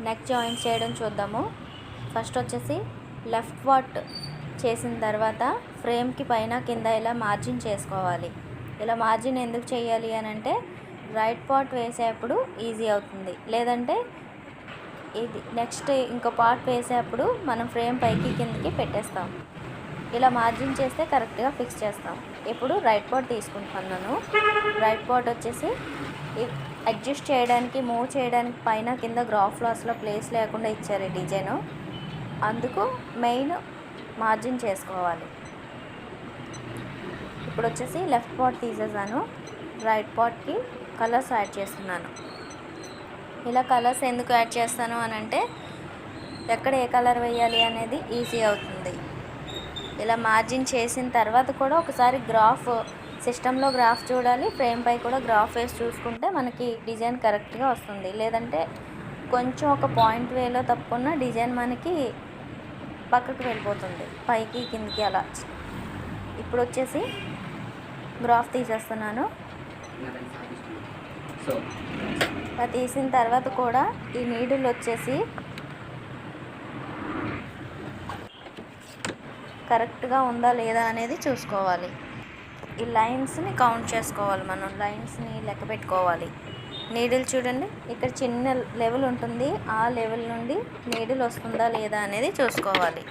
Neck joint చేయడం చూద్దాము. First వచ్చేసి లెఫ్ట్ పార్ట్ చేసిన తర్వాత ఫ్రేమ్కి పైన కింద ఇలా మార్జిన్ చేసుకోవాలి. ఇలా మార్జిన్ ఎందుకు చేయాలి అని అంటే రైట్ పార్ట్ వేసేటప్పుడు ఈజీ అవుతుంది, లేదంటే ఇది నెక్స్ట్ ఇంకో పార్ట్ వేసేటప్పుడు మనం ఫ్రేమ్ పైకి కిందకి పెట్టేస్తాం. ఇలా మార్జిన్ చేస్తే కరెక్ట్గా ఫిక్స్ చేస్తాం. ఇప్పుడు రైట్ పార్ట్ తీసుకుంటున్నాను. రైట్ పార్ట్ వచ్చేసి అడ్జస్ట్ చేయడానికి, మూవ్ చేయడానికి పైన కింద గ్రాఫ్ లాస్లో ప్లేస్ లేకుండా ఇచ్చారు ఈ డిజైను. అందుకు మెయిన్ మార్జిన్ చేసుకోవాలి. ఇప్పుడు వచ్చేసి లెఫ్ట్ పార్ట్ తీసేసాను. రైట్ పార్ట్కి కలర్స్ యాడ్ చేస్తున్నాను. ఇలా కలర్స్ ఎందుకు యాడ్ చేస్తాను అని అంటే ఎక్కడ ఏ కలర్ వేయాలి అనేది ఈజీ అవుతుంది. ఇలా మార్జిన్ చేసిన తర్వాత కూడా ఒకసారి గ్రాఫ్ సిస్టంలో గ్రాఫ్ చూడాలి, ఫ్రేమ్ పై కూడా గ్రాఫ్ వేసి చూసుకుంటే మనకి డిజైన్ కరెక్ట్గా వస్తుంది. లేదంటే కొంచెం ఒక పాయింట్ వేలో తప్పుకున్న డిజైన్ మనకి పక్కకు వెళ్ళిపోతుంది, పైకి కిందికి అలా. ఇప్పుడు వచ్చేసి గ్రాఫ్ తీసేస్తున్నాను. ఇలా తీసిన తర్వాత కూడా ఈ నీడిల్ వచ్చేసి కరెక్ట్గా ఉందా లేదా అనేది చూసుకోవాలి. ఈ లైన్స్ని కౌంట్ చేసుకోవాలి, మనం లైన్స్ని లెక్క పెట్టుకోవాలి. నీడిల్ చూడండి, ఇక్కడ చిన్న లెవెల్ ఉంటుంది, ఆ లెవెల్ నుండి నీడిల్ వస్తుందా లేదా అనేది చూసుకోవాలి.